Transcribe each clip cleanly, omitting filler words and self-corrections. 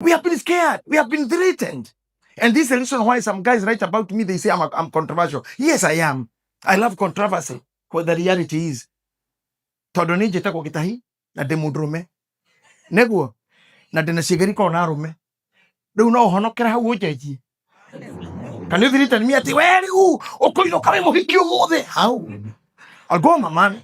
We have been scared. We have been threatened. And this is the reason why some guys write about me. They say I'm controversial. Yes, I am. I love controversy. What the reality is. Todoni jeta ko Gitahi na demudrume. Neguo na dena sigari ko na rume. Do no honokera ha wojeji. Can you threaten me ati where you? Okoino kame mo hikyo mo de. How? I'll go, my man.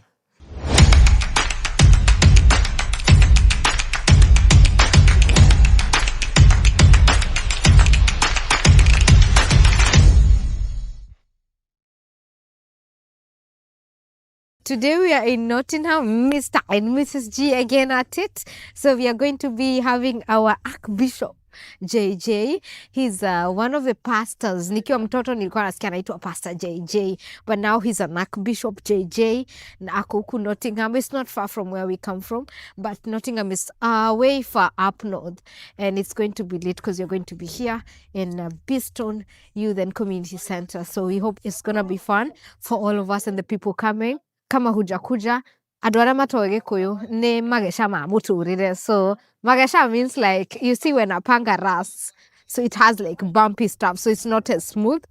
Today we are in Nottingham, Mr. and Mrs. G again at it. So we are going to be having our Archbishop JJ. He's one of the pastors. Nikiwa mtoto nilikuwa nasikia anaitwa Pastor JJ, but now he's an Archbishop JJ. Na ako huku Nottingham. It's not far from where we come from, but Nottingham is way far up north, and it's going to be lit because you're going to be here in Beeston Youth and Community Center. So we hope it's gonna be fun for all of us and the people coming. Kama hujakuja adwara matoge kuyu ne magesha ma muturire. So magesha means like, you see when a panga rusts, so it has like bumpy stuff, so it's not as smooth.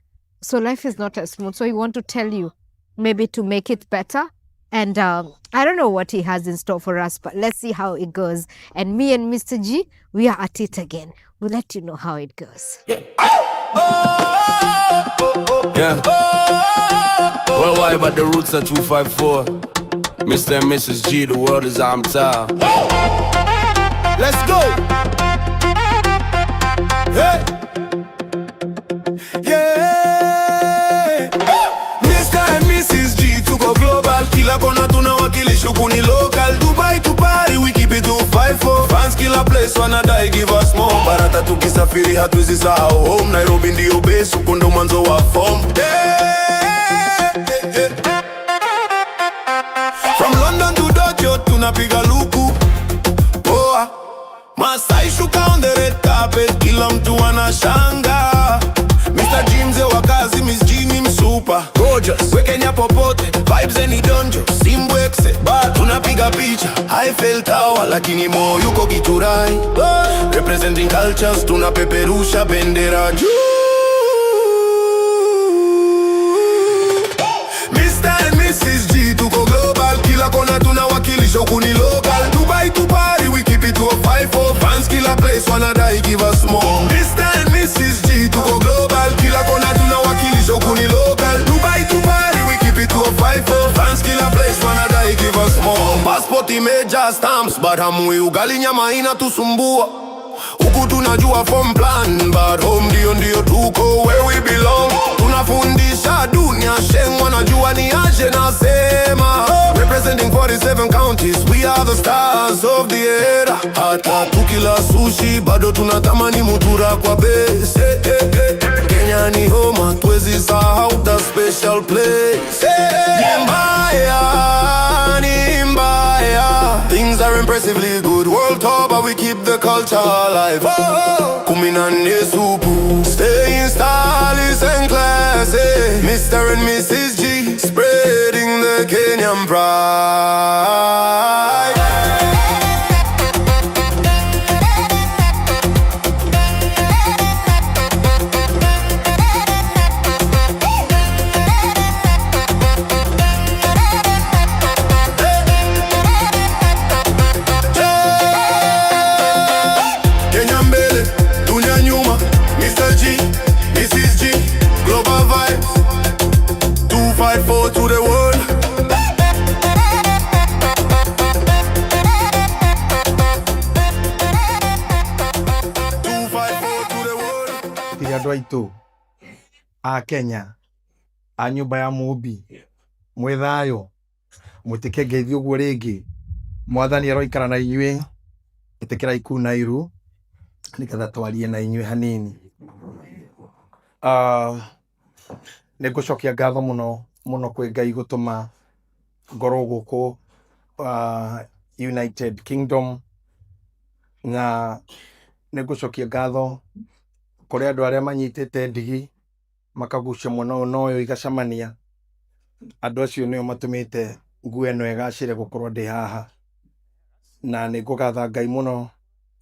So life is not as smooth. So we want to tell you maybe to make it better. And I don't know what he has in store for us, but let's see how it goes. And me and Mr. G, we are at it again. We'll let you know how it goes. Yeah. Worldwide, but the roots are 254. Mr. and Mrs. G, the world is our town. Let's go! Hey! Yeah! Mr. and Mrs. G, tuko global. Kila kona tunawakilisha kuni local. Dubai to Paris, we keep it 254. Fans kila place wanadai give us more. Barata tukisafiri hatuwezi sahau home. Nairobi ndio base, huko ndo mwanzo wa form. From London to Tokyo, tunapiga luku. Poa Masai shuka on the red carpet, kila mtu anashanga. Mr. G mzee wa kazi, Miss G ni msupa gorgeous, we Kenya popote, vibes any donjo, simbwekse, but tunapiga picha Eiffel Tower, lakini mo yuko Gitahi. Representing cultures, tunapeperusha bendera juu. Mrs. G, tuko global. Kila kona tunawakilisha kuni local. Dubai to Paris, we keep it 254. Fans kila place wanadai give us more. Mr. and Mrs. G, tuko global. Kila kona tunawakilisha kuni local. Dubai to Paris, we keep it 254. Fans kila place wanadai give us more. Passport imejaa stamps, but hamui ugali nyama inatusumbua. Huku tunajua form plan, but home ndio tuko where we belong. Tunafundisha dunia sheng, wanajua ni aje nasema. Representing 47 counties, we are the stars of the era. Hata tukila sushi, bado tunatamani mutura kwa base. Kenya ni home, hatuwezi sahau the special place. Ni mbaya, things are impressively good. World tour, but we keep the culture alive. Kuminane supu, staying stylish and classy. Mr. and Mrs. G, spreading the Kenyan pride. To the world. Tigadwaitu a Kenya a nyumba ya mubi mwethayo mutike ngeithio guo ringi mwathani aroikara na inyue itikira ikuna iru nikatha twarie na inyue hanini. Nigucokia ngatho muno kwi Ngai gutuma ngoro guku United Kingdom, na nigucokia ngatho kuri andu aria manyitite ndigi makagucia muno noyo igacamania. Andu acio nio matumite nguo eno igacire gukorwo ndi haha, na nigugatha Ngai muno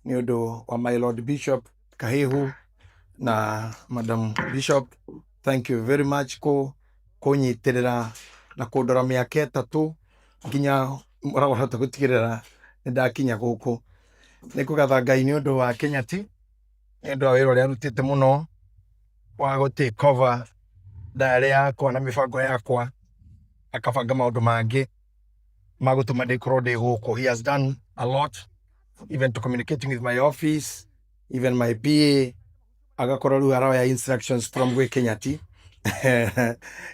ni undu wa my Lord Bishop Kahihu na Madam Bishop. Thank you very much kunyitirira na kundora miaka 3 nginya murahota gutigirira ndakinya guku. Nikugatha Ngai ni undu wa Kenyati, ni undu wa wira uria arutite muno wa gu take over diary yakwa na mibango yakwa, akabanga maundu mangi magutuma ndikorwo ndi guku. He has done a lot, even to communicating with my office, even my PA agakorwo riu aroya instructions from gwi Kenyati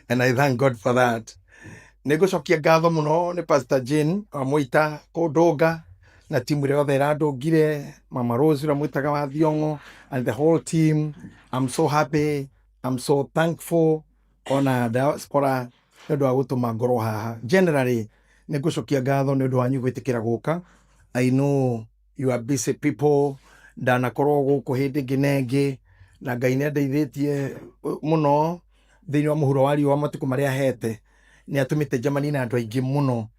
and I thank God for that. Nigucokia ngatho muno ni Pastor Jane Wamuita kundunga na timu ria yothe irandungire, Mama Rose uria mwitaga wa Thiongo and the whole team. I'm so happy, I'm so thankful ona diaspora ni undu wa gutuma ngorwo haha. Generally nigucokia ngatho ni undu wanyu gwitikira guka. I know you are busy people, ndanakorwo guku hindi ingi na ingi, na Ngai ni andeithitie muno thiini wa muhuro wa riua matuku maria hete. Ni atumite jamani na andu aingi muno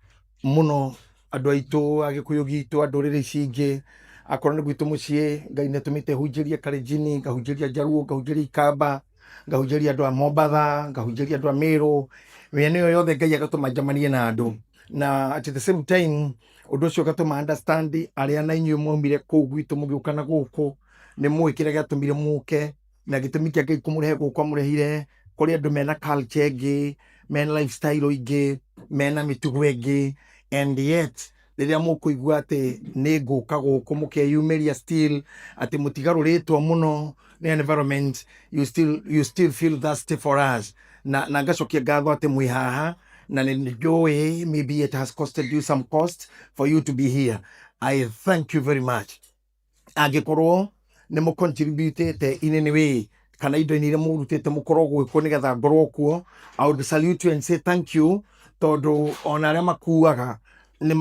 muno, andu aitu agikuyu gitu, nduriri cingi, akorwo ni gwitu mucii. Ngai ni atumite hunjirie Kalenjin, ngahunjiria Jaluo, ngahunjiria Ikamba, ngahunjiria andu a Mombatha, ngahunjiria andu a Meru, miena iyo yothe Ngai agatuma jamanie na andu, na at the same time undu ucio ugatuma understand aria na inyuĩ mwaumire kũu gwitũ mũgĩũka na gũkũ nĩ mũĩ kĩrĩa gĩatũmire mũke, na gĩtũmi kĩa Ngai kũmũrehe gũkũ amũrehire kũrĩ andũ mena culture ĩngĩ, mena lifestyle ingĩ, mena mĩtugo ĩngĩ, and yet rĩrĩa mũkũigua atĩ nĩ ngũka gũkũ mũkeyumĩria still atĩ mũtigarũrĩtwo mũno nĩ environment, you still feel thirsty for us, na ngacokia ngatho atĩ mwĩ haha na nĩnjũĩ maybe it has costed you some cost for you to be here. I thank you very much. Angĩkorwo nĩ mũcontributĩte in any way kana indo iria mũrutĩte mũkorwo gwĩkwo nĩgetha ngorwo kuo, I would salute you and say thank you, tondũ ona arĩa makuaga nĩ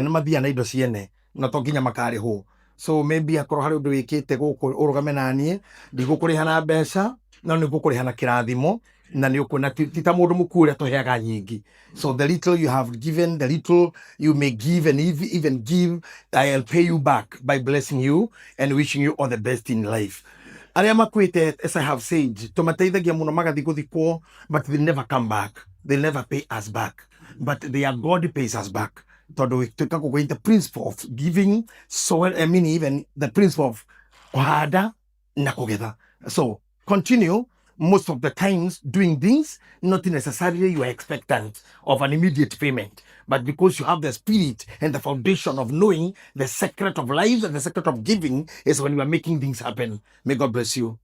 mathiaga na indo ciene na to nginya makarĩhwo. So maybe akorwo harĩ ũndũ wĩkĩte gũkũ ũrũgame naniĩ, ndigũkũrĩha na mbeca no nĩngũkũrĩha na kĩrathimo, na nĩ ũkuona ti ta mũndũ mũkuũ ũrĩa tũheaga nyingĩ. So the little you have given, the little you may give and even give, I'll pay you back by blessing you and wishing you all the best in life. Arĩa makuĩte, as I have said, tũmateithagia mũno magathiĩ gũthikwo, but they never come back. They'll never pay us back. But their God pays us back. Tondũ twĩkagwo going the principle of giving, so I mean even the principle of kũhanda na kũgetha. So continue most of the times doing things, not necessarily you are expectant of an immediate payment, but because you have the spirit and the foundation of knowing the secret of life and the secret of giving is when you are making things happen. May God bless you.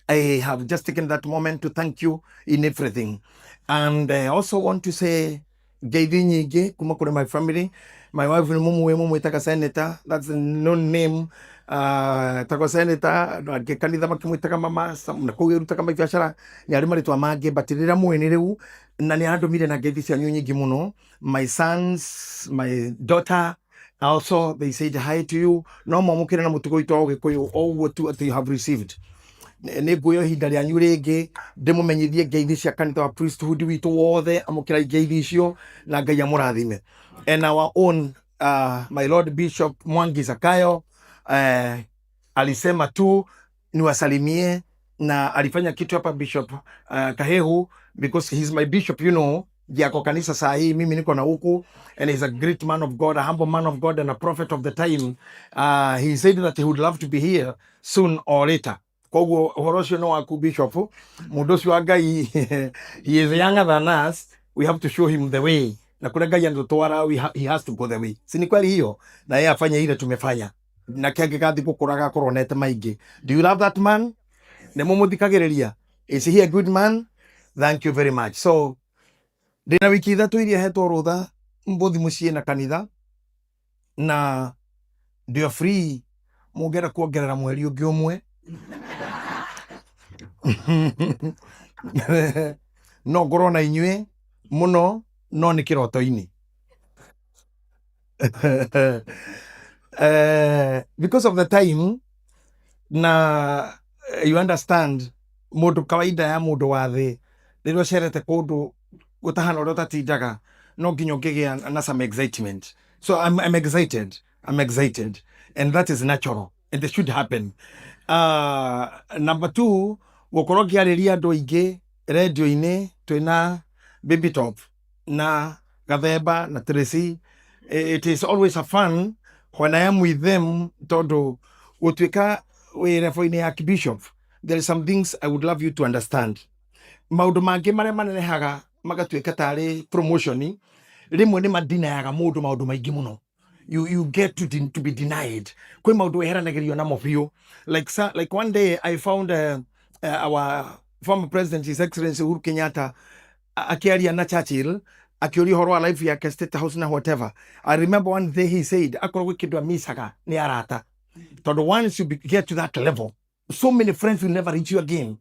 I have just taken that moment to thank you in everything. And I also want to say, ngeithi nyingi kuma kuri my family. My wife ni mumu itaka senator, that's a known name. Tako senator, angĩ kanitha makĩmwĩtaga mama, na kũu ĩrutaga mabiacara nĩ arĩ marĩtwa mangĩ, but rĩrĩa mũĩ nĩ rĩu na nĩ andũmire na ngeithi cianyu nyingĩ mũno. My sons, my daughter, also they said hi to you. No mwamũkĩre na mũtugo witũ wa Ũgĩkũyũ o ũguo tu atĩ you have received. Nĩ ngũoya ihinda rĩanyu rĩngĩ ndĩmũmenyithie ngeithi cia kanitha wa priesthood witũ wothe, amũkĩrai ngeithi icio na Ngai amũrathime. And our own my Lord Bishop Mwangi Zakayo alisema tu niwasalimie, na alifanya kitu hapa Bishop Kahihu, because he's my bishop, you know, yako kanisa saa hii mimi niko na huku, and he's a great man of God, a humble man of God and a prophet of the time. He said that he would love to be here soon or later. Koguo uhoro ucio no waku Bishop, mundu ucio wa Ngai he is younger than us, we have to show him the way, na kule Ngai anatutwara he has to go the way. Si ni kweli hiyo? Na yeye afanye ile tumefanya, na kenge gathi gukuraga koronete maingi. Do you love that man? Ne mumuthikagiriria? Is he a good man? Thank you very much. So ndina wiki ithatu iria hetwo rutha mbuthi muciĩ na kanitha, na ndio free mungera kuongerera mweri ungi umwe. No ngorwo na inyuĩ muno, no nĩ kĩroto-inĩ. Because of the time, na you understand, mũndũ kawaida ya mũndũ wa thĩ rĩrĩa ũcerete kũndũ gũtahana ũrĩa ũtatindaga, no nginya ũngĩgĩa na some excitement. So I'm excited. and that is natural and it should happen. Number two, gukorwo ngiarĩria andũ aingĩ radio-inĩ twĩna Baby Top na Gathemba na Tracy. It is always a fun when I am with them, tondu gũtuĩka wĩ level-inĩ ya Archbishop, there are some things I would love you to understand. Maũndũ mangĩ marĩa manenehaga magatuĩka tarĩ promotion, rĩmwe nĩ madinayaga mũndũ maũndũ maingĩ mũno. You get to be denied. Kwĩ maũndũ weheranagĩrio namo biũ. Like one day I found our former president, His Excellency Uhuru Kenyatta, akiaria na Churchill, akiuria horo wa life yake State House na whatever. I remember one day he said, akorwo kĩndũ amisaga nĩ arata. Tondũ once you get to that level, so many friends will never reach you again.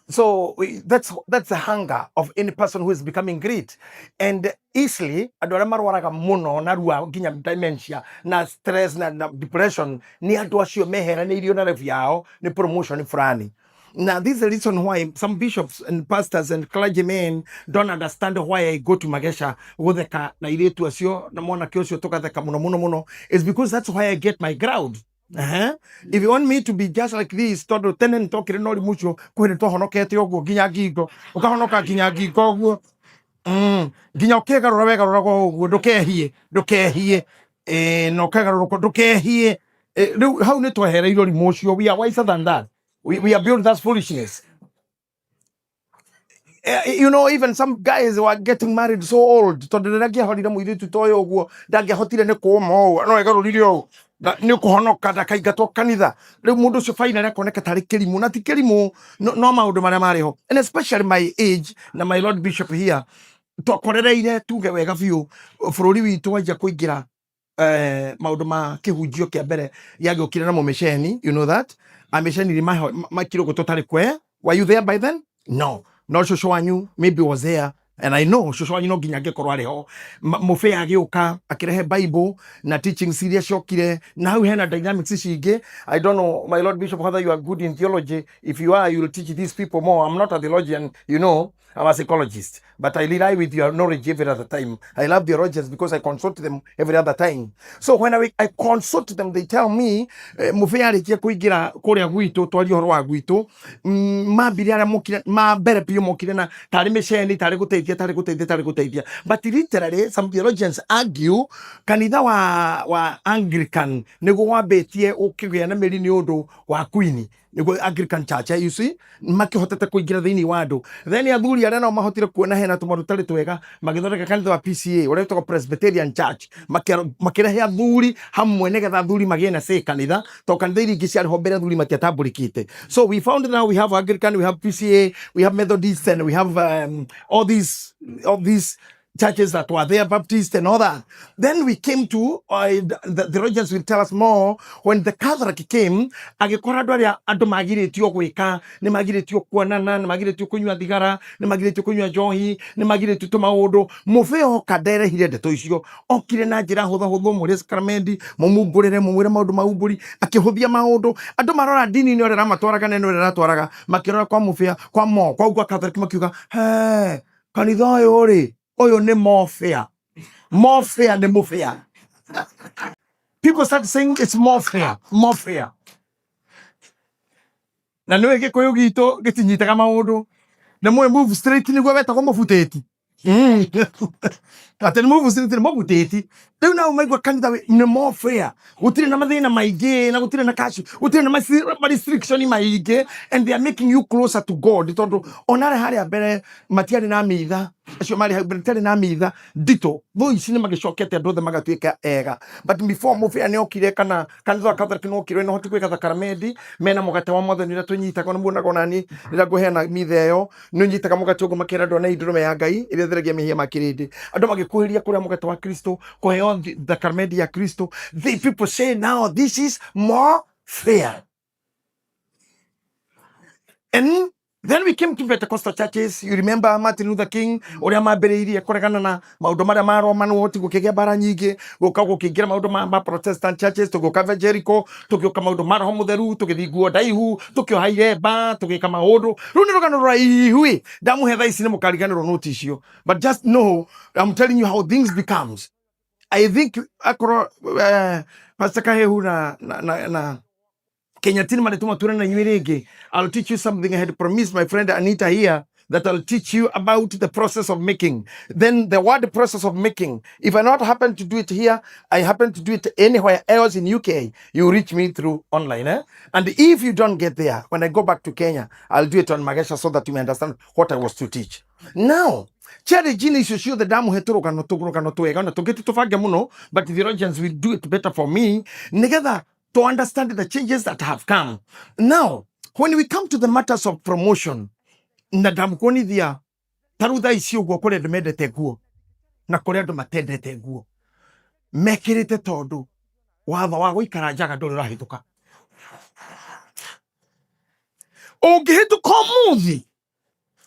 So that's the hunger of any person who is becoming great. And easily, andũ arĩa marwaraga mũno na ruo nginya dementia na stress na depression ni andũ acio meheranĩirio na life yao ni promotion fulani. Now, this is the reason why some bishops and pastors and clergymen don't understand why I go to Magesha gutheka na iritu acio na mwanake ucio tugatheka muno muno muno. It's because that's why I get my crowd. If you want me to be just like this, tondu tene ntokire no rimucio kwene tohonokete oguo nginya ngingo ukahonoka nginya ngingo oguo nginya ukigarura wegarura oguo ndukehie no kagarura ndukehie riu hau ni twehereirwo rimucio. We are wiser than that. We are beyond that foolishness. You know, even some guys were getting married so old. Tondu ndangiahorire muiritu toyo oguo ndangiahotire ni kuuma oguo no egarurire oguo ni kuhonoka ndakaigatwo kanitha. Riu mundu ucio finally akoneka tari kirimu na ti kirimu no maundu maria mariho. And especially my age na my Lord Bishop here, twakorereire tuge wega biu bururi witu wajia kuingira maundu ma kihunjio kia mbere yagiukire na mumesheni. You know that amesheni ni makiro totally kwe. Were you there by then? No. No shosho wanyu maybe was there, and I know shosho wanyu no ginya gekorwo ariho mufe agiuka akirehe Bible na teaching serious shokire na how hena dynamics cingĩ. I don't know, my Lord Bishop, whether you are good in theology. If you are, you will teach these people more. I'm not a theologian, you know, I'm a psychologist, but I rely with your knowledge every other time. I love theologians because I consult them every other time. So when I consult them, they tell me mufe arikia kuingira kuria gwitu twari horo wa gwitu mambire aria mukire mambere pio mukire na tari mesheni tari guteithia. But literally some theologians argue kanitha wa Anglican niguo wambetie ukigĩa na mĩri nĩ ũndũ wa Queen niguo Anglican Church, you see, makihotete kuingira thiini wa andu. Then athuri aria no mahotire kuona hena tumaru tari twega magithondeka kanitha wa PCA uria witagwo Presbyterian Church makirehe athuri hamwe nigetha athuri magie na say kanitha to kanitha iria ingĩ ciarĩ ho mbere athuri matiatambũrĩkĩte. So we found now we have Anglican, we have PCA, we have Methodist, and we have all these churches that were there, Baptist and all that. Then we came to, the theologians will tell us more, when the Catholic came, agikora andu aria andu magiritio gwika, ni magiritio kuonana, ni magiritio kunyua thigara, ni magiritio kunyua njohi, ni magiritio tumaundu. Mufeo kadere hire ndeto icio, okire na njira huthu muri sakramendi, mumugurire mumwire maundu maumburi, akihuthia maundu. Andu marora dini ni ore ramatwaraga na ni ore ratwaraga, makirora kwa mufea, kwa mo, kwa ugwa Catholic makiuga, he, kanitha uyu ri oyo ni more fair ni mufea. People start saying it's more fair. Na niwe gikuyu gitu gitinyitaga maundu na mwe move straight niguo wetagwo mabuteti. Ati move straight ni mabuteti. Riu na umaigua kanitha ni more fair, gutire na mathina maingi na gutire na cash, gutire na restriction maingi, and they are making you closer to God. Tondu onare haria mbere matiari na mitha acio mari mbere na mitha dito bo ici ni magicokete andu othe magatuika ega. But before mufea ni okire kana kanitha Catholic no okire no hoti gwika thakaramendi mena mugate wa mwathani ria tunyitaga no muonaga nani rira nguheana mitha iyo no nyitaga mugate ugo makira andu na idrume ya Ngai iria theragia mihia makirindi andu magikuhiria kuria mugate wa Kristo kuheo thakaramendi ya Kristo. The people say now this is more fair. And then we came to Pentecostal churches. You remember Martin Luther King, uria mambiriirie kuregana na maundu maria ma Roma no hoti gukigia bara nyingi guka gukingira maundu ma Protestant churches, tuguka Jericho, tugiuka maundu ma Roho Mutheru, tugithiguo ndaihu, tukioha iremba, tugika maundu riu ni rugano raihu ndamuhe thaa ici ni mukariganirwo noti icio. But just know, I'm telling you how things becomes. I think akoro Pastor Kahehu na Kenyatin malituma turana nywerege. I'll teach you something. I had promised my friend Anita here that I'll teach you about the process of making. Then the word process of making. If I not happen to do it here, I happen to do it anywhere else in UK. You reach me through online. And if you don't get there, when I go back to Kenya, I'll do it on Magesha so that you may understand what I was to teach. Now, Chere jini shushu the damu hetoro no tuega no tugeti tofage muno, but the theologians will do it better for me. Together to understand the changes that have come. Now, when we come to the matters of promotion, na damkoni dia tarutha icio guo kore andu mendete guo na kore andu matendete guo mekirite tondu watho wa guikara njaga nduri rahituka ungihituka umuthi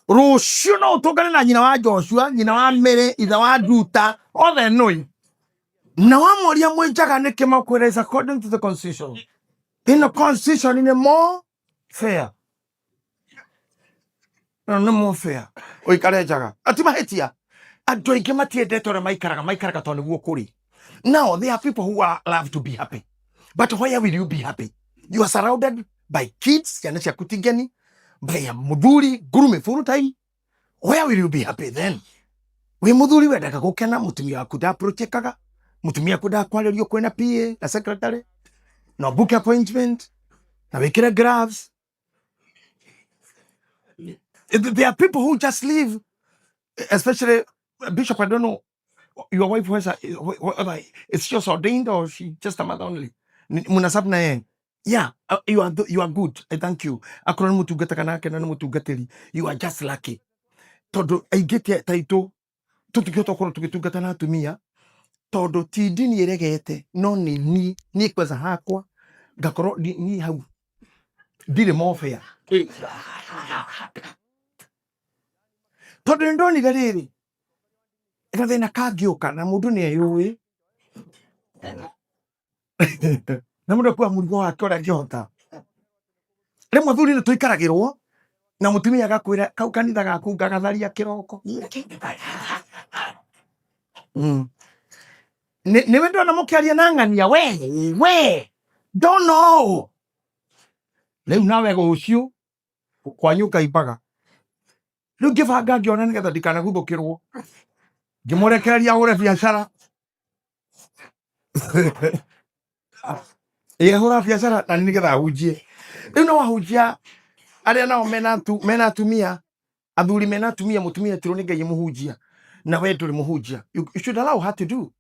rucio no utungane na nyina wa Joshua, nyina wa Mary, ithe wa Nduta, othe nui na wamoria mwenjaga niki makwira is according to the constitution. In the constitution, in a more fair. No more fair. Oikare njaga atima hetia andu aingi matiendete ore maikaraga tondu guo kuri. Now there are people who are love to be happy, but where will you be happy? You are surrounded by kids yana cia kutigeni by muthuri gurume full time. Where will you be happy then? We muthuri wendaga gukena mutumia waku da protectaga mutumia waku da kwalerio kwena PA na secretary no book appointment na wikire gloves. There are people who just live, especially Bishop. I don't know your wife was it's just ordained or she just a mother only. Munasab na ye. Yeah, you are good. I thank you. Akron mutugata kanake na mutugateli. You are just lucky. Todo I get ya taito. Tutikioto kono tukitugata na tumia. Todo ti dini eregete no ni kweza hakwa gakoro ni hau. Dile more fair. Todo ndoni gariri. Ekathina kangioka na mundu ni ayuwi na mundu kwa murigo wake ora ngihota rimwe thuri ni tuikaragirwo na mutumia agakwira kau kanitha gaku ngagatharia kiroko ni wendo na mukiaria na ngania we don't know riu nawe gucio kwanyuka ibaga riu ngibanga ngiona nigetha ndikana guthukirwo ngimurekereria hure biacara hura biacara na nigetha hunjie riu no wahunjia aria nao mena atumia athuri mena atumia mutumia tiro ni ngai muhunjia na we nduri muhunjia. You should allow her to do.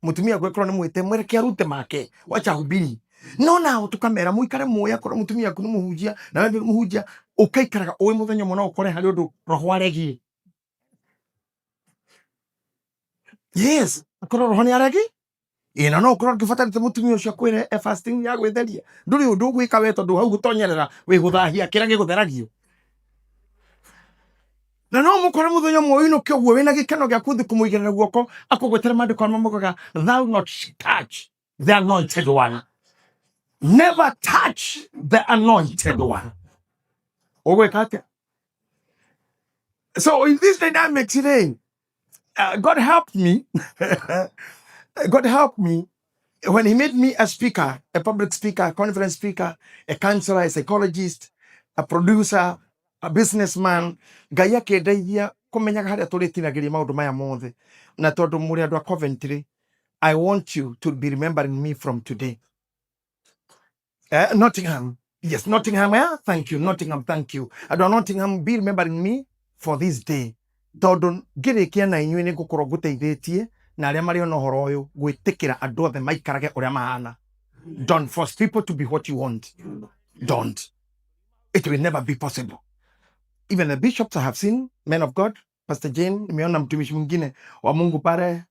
Mutumia gwekoro ni mwite mwereke arute make wacha hubiri no nao tukamera muikare moya koro mutumia ku ni muhunjia na we nduri muhunjia ukaikaraga owe muthenya mona ukore hari undu roho aregi. Yes, akoro roho ni aregi ina no koro kifatarite mutumia ucio kwire fasting ya gwetheria nduri undu gwika we tondu hau gutonyerera we guthahia kira gigutheragio na no mukore muthenya mwe ino kioguo wina gikeno gya kuthi kumuigerera guoko akugwetera mandiko mamugaga thou not touch the anointed one, never touch the anointed one. Ogwekate. So in this dynamic today, God helped me. God helped me when he made me a speaker, a public speaker, a conference speaker, a counselor, a psychologist, a producer, a businessman. Ngai akindeithia kumenyaga haria turitinagiria maundu maya mothe na tondu muri andu a Coventry, I want you to be remembering me from today. Nottingham, yes, Nottingham, thank you, Nottingham, thank you. Andu a Nottingham, be remembering me for this day. Tondu ngirikia na inyui ni ngukorwo nguteithitie na aria mari ona horo uyu gwitikira andu othe maikarage uria mahana. Don't force people to be what you want. Don't. It will never be possible. Even the bishops I have seen, men of God, Pastor Jane, nimeona mtumishi mwingine wa Mungu pale,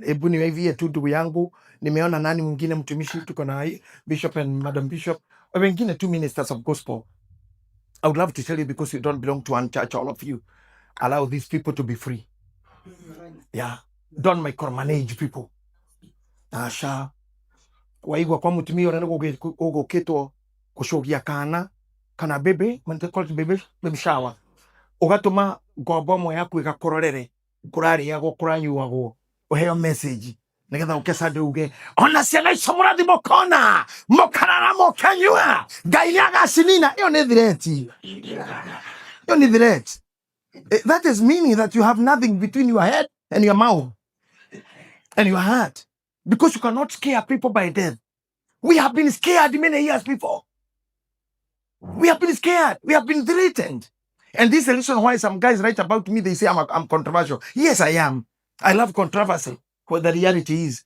hebu niwaivie tu ndugu yangu, nimeona nani mwingine mtumishi, tuko na Bishop and Madam Bishop, wengine two ministers of gospel. I would love to tell you because you don't belong to one church, all of you. Allow these people to be free. Yeah. Don't micromanage people. Asha. Waigwa kwa mutumia ora gugukitwo kucogia kana bebe, when they call it baby shower. Ugatuma ngombo mo yaku igakororere kuraria go kuranyuagwo uheo message Nigetha ukesa nduge ona ciana icio mũrathimo kona mũkarara mũkanyua Ngai nĩagacinina. Iyo nĩ threat. Iyo nĩ threat. That is meaning that you have nothing between your head and your mouth and your heart, because you cannot scare people by death. We have been scared many years before. We have been scared. We have been threatened. And this is the reason why some guys write about me. They say I'm controversial. Yes, I am. I love controversy. What the reality is.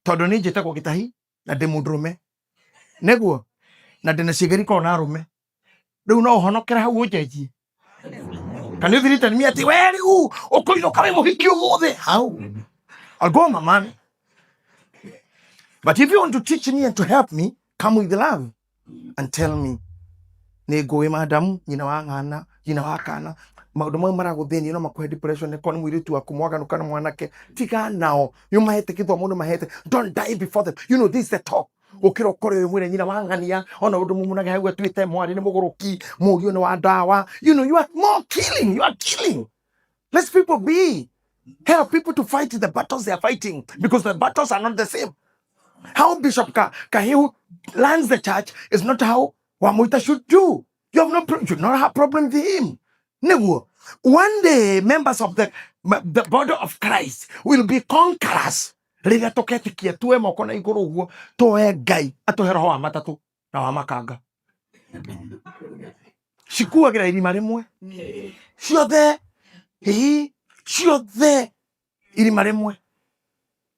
Tondu ni njitagwo Gitahi na ndi mundurume neguo na ndina cigari ko na arume riu no honokera hau unjenjie. Can you threaten me ati we riu ukuinuka wi muhiki umuthi? How? I'll go, my man. But if you want to teach me and to help me, come with love and tell me. Negoe madam, nyina wa ngana, nyina wa kana. Maundu mau maraguthini no makuhe depression ko ni mwiritu waku mwaganuka na mwanake. Tiga nao. Yo mahete kithomo no mahete. Don't die before them. You know this is the talk. Ukira ukore mwire nyina wa ngania ona undu mumunage hau atwite mwari ni muguruki murio ni wa dawa. You know you are more killing. You are killing. Let people be. Help people to fight the battles they are fighting, because the battles are not the same. How Bishop Kahiu lands the church is not how Wamuita should do. You have you should not have problem with him. No. One day, members of the body of Christ will be conquerors. Rĩrĩa tũketikia tuwe moko na igũrũ ũguo tuoe Ngai atuhe roho wa matatũ na wa makanga. Cikuagĩra irima rĩmwe ciothe ciothe irima rĩmwe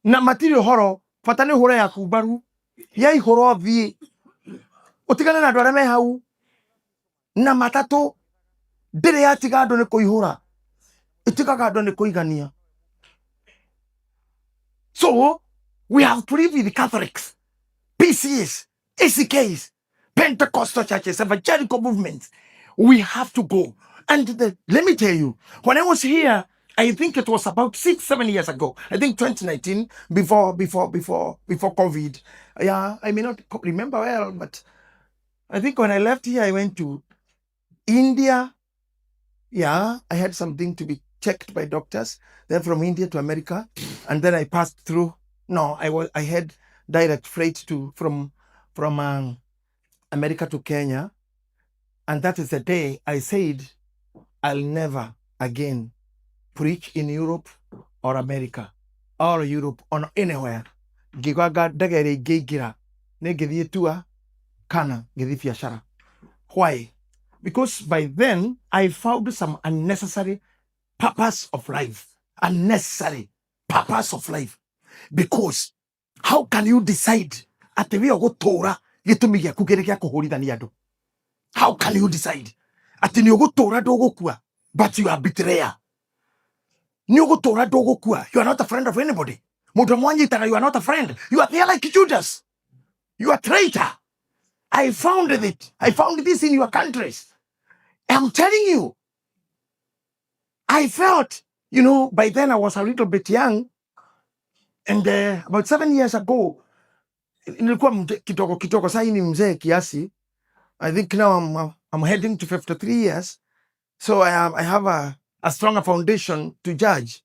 na matirĩ ũhoro bata nĩ ũhũre yaku mbaru ya ihũro thiĩ utigane na andũ arĩa me hau na matatũ ndĩrĩ yatiga andũ nĩ kũihũra itigaga andũ nĩ kũigania. So we have to live with the Catholics, PCs, ACKs, Pentecostal churches, evangelical movements. We have to go. And let me tell you, when I was here, I think it was about 6-7 years ago. I think 2019, before COVID. Yeah, I may not remember well, but I think when I left here, I went to India. Yeah, I had something to be checked by doctors. Then from India to America, and then I passed through. No, I had direct freight from America to Kenya, and that is the day I said I'll never again preach in Europe or America or Europe or anywhere. Gigaga dagere gigira negithie tua kana githi biashara. Why? Because by then I found some unnecessary purpose of life. Unnecessary purpose of life. Because how can you decide ati we ogutura gitumi giaku kiri gia kuhurithania andu? How can you decide ati ni ogutura ndugukua but you are betrayer? Ni ogutura ndugukua, you are not a friend of anybody. Mundu mwanyitaga, you are not a friend. You are there like Judas. You are a traitor. I found it. I found this in your countries. I'm telling you. I felt, by then I was a little bit young. And about 7 years ago, nilikuwa kitoko sasa ni mzee kiasi. I think now I'm heading to 53 years. So I have a stronger foundation to judge.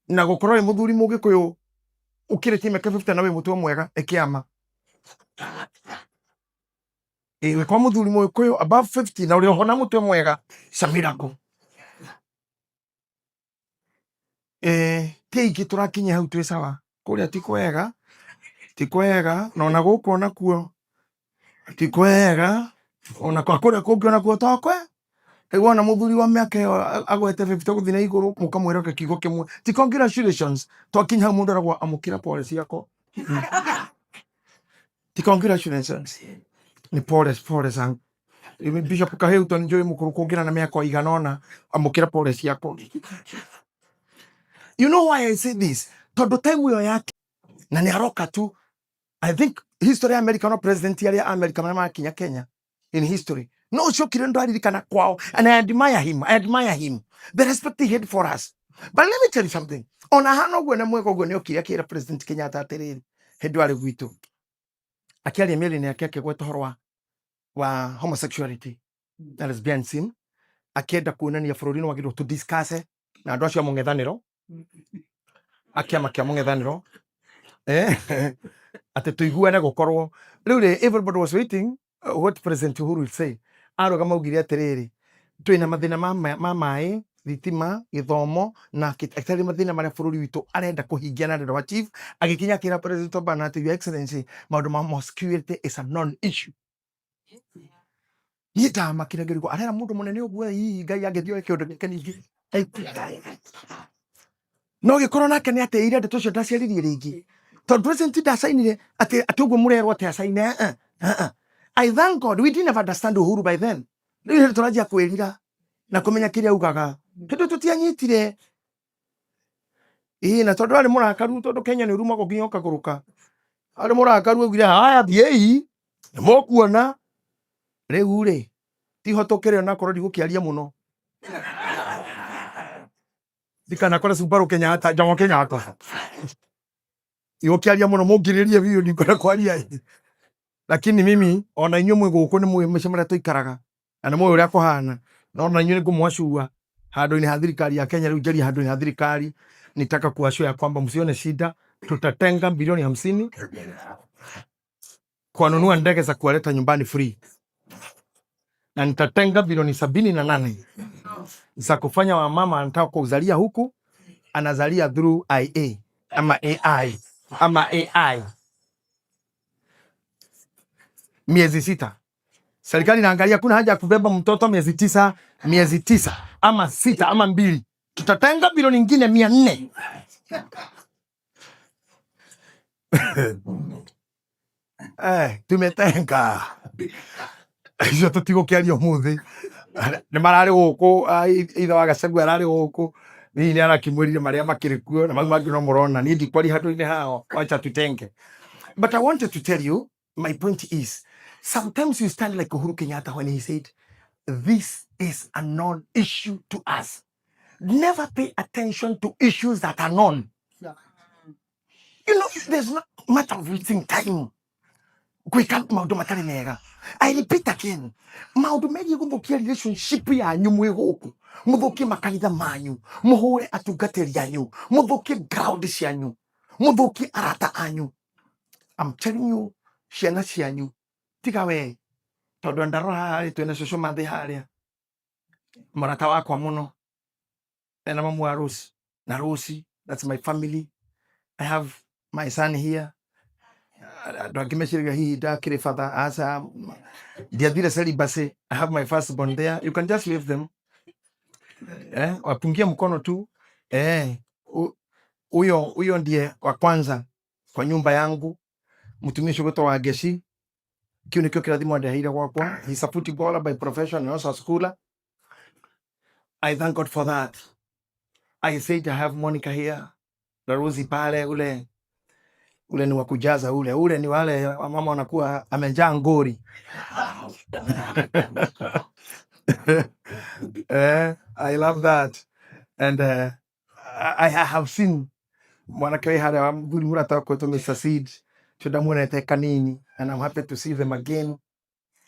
Na gukoro muthuri mugikuyu ukiriti meke 50 nawe mutu mwega ekiama. We kwa muthuri mugikuyu above 50 na uri hona mutu mwega samirako. Tiki turakinya hau twi sawa. Kuria ti kwega no na guku ona kuo ti kwega ona kwa kuria kungi ona kuo tokwe egwa na muthuri wa miaka agwete 50 guthi na iguru mukamwira kigo kimwe ti congratulations twakinya mundu aragwa amukira policy yako ti congratulations ni policy sang Bishop Kaheuton njoi mukuru kungira na miaka iganona amukira policy yako. You know why I say this? Todo time we yake na ni aroka tu. I think history ya America no president ya America mama kinya Kenya in history. No shokire ndo aririkana kwao, and I admire him. The respect he had for us. But let me tell you something. Ona hano gwe na mwego gwe ne okiria kira president Kenyatta atiriri hedu ari gwitu. Akiaria meli ne yake gweta horwa wa homosexuality na lesbianism. Akienda kuonania bururi-ini wagirwo to discuss na andu acio mung'ethaniro. Akiama kia mung'ethaniro ate tuiguane gukorwo riu everybody was waiting what President Uhuru will say. Aroga maugire atiriri twina mathina ma mai thitima githomo na atari mathina maria bururi witu arenda kuhingia na wa chief agikinya kira President Obama ati your excellency maundu ma security is a non issue. Yita makira ngiriko arera mundu munene uguo hihi ngai angithio kiundu gike ningi no gikorwo nake ni ateire ndeto cio ndaciaririe ringi tondu President ndasainire ati uguo murerwo ati asaine. I thank God we didn't understand Uhuru by then. Riu turajia kwirira na kumenya kiria ugaga kindu tutianyitire na tondu ari murakaru tondu Kenya ni uruma gukinya ukaguruka ari murakaru augire haya thiei mukuona riu ri tihotukire na korwo ndigukiaria muno dikana kora Subaru Kenyatta Jomo Kenyatta igukiaria muno mungiririe biu ndikora kwaria lakini mimi ona inyu mwe guku ni mwe mecemera tuikaraga na mwe uria kuhana ona inyu ni kumwashua handu-ini ha thirikari ya Kenya riu njeri handu-ini ha thirikari nitaka kuwashua ya kwamba msione shida tutatenga bilioni 50 kununua ndege za kuwaleta nyumbani free na nitatenga bilioni 78 za kufanya wamama anataka kuzalia huku anazalia through IA ama AI miezi 6. Serikali inaangalia kuna haja ya kubeba mtoto miezi 9 ama 6 ama 2. Tutatenga bilioni nyingine 400. Tumetenga. Hizo tutigokiaria muthi. Ni marari guku itha wa Gachagua arari guku ni ni arakimwirire maria makiri kuo na mau mangi no murona ni ndikwari handu-ini hao wacha tutenge. But I wanted to tell you, my point is, sometimes you stand like Uhuru Kenyatta when he said, this is a non-issue to us. Never pay attention to issues that are non. You know, there's not matter of wasting time. Maundu matari mega. I repeat again, maundu megi guthukia relationship yanyu mwi guku, muthukie makanitha manyu, muhure atungatiri yanyu, muthukie ground cianyu, muthukie arata anyu. I'm telling you, ciana cianyu tiga we tondu ndarora hari twina cucu mathi haria murata wakwa muno ena mamu wa Rosi na Rosi, that's my family. I have my son here. Ndangimeciria hihi ndakiri father asa ndiathire celibacy. I have my firstborn there. You can just leave them. Wapungie mkono tu. Huyo ndiye wa kwanza kwa nyumba yangu, mtumishi wetu wa Geshi. Kiu nikio kirathimo ndaheire gwakwa. He's a footballer by profession and also a schooler. I thank God for that. I said I have Monica here. Na Rosie pale ule ni wa kujaza ule ni wale mama wanakuwa amejaa ngori. I love that. And I have seen mwanake hada mburi murata kwa to Mr. Seed tudamuna teka nini, and I'm happy to see them again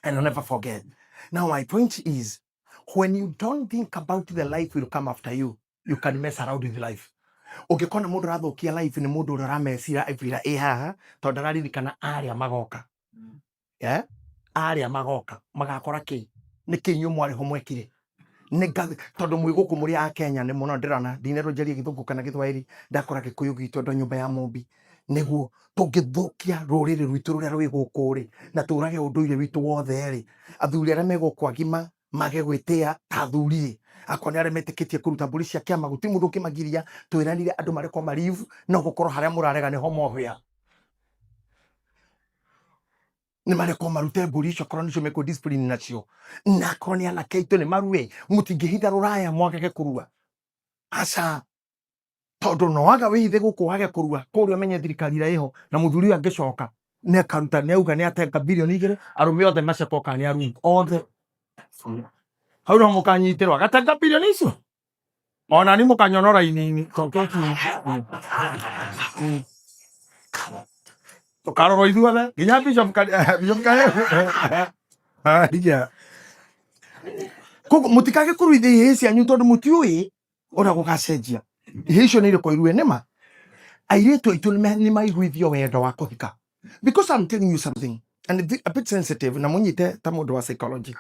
and I'll never forget. Now my point is, when you don't think about the life will come after you, you can mess around with life. Ungikona mundu rathukia life ni mundu uramecira evira haha tondu araririkana aria magoka. Aria magoka magakora ki ni kinyu mwari ho mwekire ni tondu mwiguku muri a Kenya ni muno ndirana ndinero njeri githungu kana githwairi ndakora gikuyu gitu ndo nyumba ya mumbi niguo tungithukia ruriri rwitu ruria rwi guku ri na turage unduire witu wothe ri athuri aria meguku agima mage gwitia athuri akoni aria metikitie kuruta mburi cia kiama guti mundu kimagiria twiranire andu mareko marivu no gukorwo haria murarega ni homo hya ni mareko marute mburi icio korwo nicio meko discipline nacio na korwo ni anake itu ni marue mutingihitha ruraya mwagege kurua aca tondu no waga wihithe guku wage kurua kuria menye thirikari ira iho na muthuri angicoka ni akaruta ni auga ni atenga bilioni 2 arume othe macekoka ni aru othe hau no mukanyitirwo agatenga bilioni icio ona ni mukanyonora inini tukarorwo ithuothe nginya Bishop koguo mutikage kuruithia cianyu tondu mutiui ura gugacenjia icio ni iriko irue nema airetu itu ni maiguithio wendo wa kuhika. Because I'm telling you something, and a bit sensitive, na munyite ta mundu wa psychology.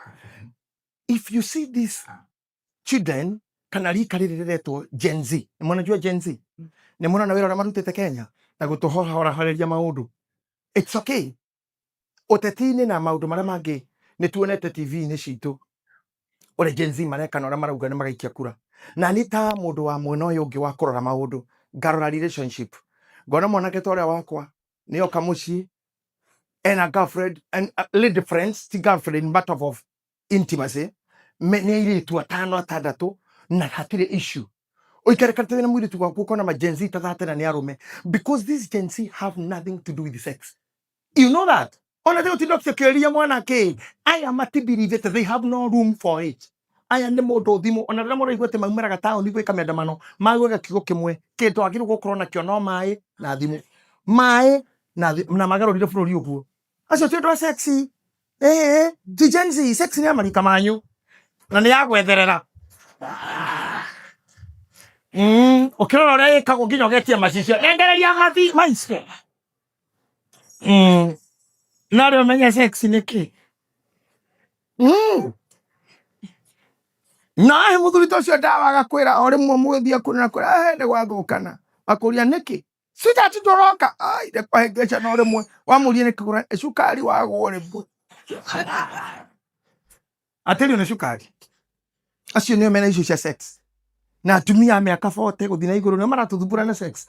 If you see these children, kana rika ririretwo Gen Z, mwanajua Gen Z? Ni mwana na wira marutete Kenya, na gutuhorahoreria maundu. It's okay. Uteti-ini na maundu maria mangi ni tuonete TV-ini citu. Ore Gen Z mareka na marauga ni magaikia kura. Na ni ta mundu wa mwena uyu ungi wa kurora maundu, ngarora relationship. Ngona mwanake ta uria wakwa ni oka mucii ena girlfriend and lady friends, ti girlfriend matter of intimacy. Ni airitu atano atandatu na hatire issue. Oikarekarte na mwiritu gwaku kona ma Gen Z tathate na ni arume, because these Gen Z have nothing to do with sex. You know that? Ona they utindokse keria mwanake. I am at believe that they have no room for it. I am the modo thimo ona rira mora igwete maumera gatao ni gwika mendamano magwega kigo kimwe kintu agiru gukorwo nakio no mai na thimu mai na magarorire bururi uguo acio ti ndo sexy ti Gen Z sexy ni amarika manyu na ni yagwetherera ukirora uria ikagwo nginya ugetia macicio nengereria gathi maicio na rio menya sexy niki na muthuri tocio ndawa gakwira ori mwe mwithia kuna kwira ne gwathukana akuria niki sita tudoroka ai de kwahegesha na ori mwe wamurie niki kura cukari wagwo ri bu ateli ne cukari acio ni mena icio cia sex na atumia miaka 40 guthina iguru ni maratuthumbura na sex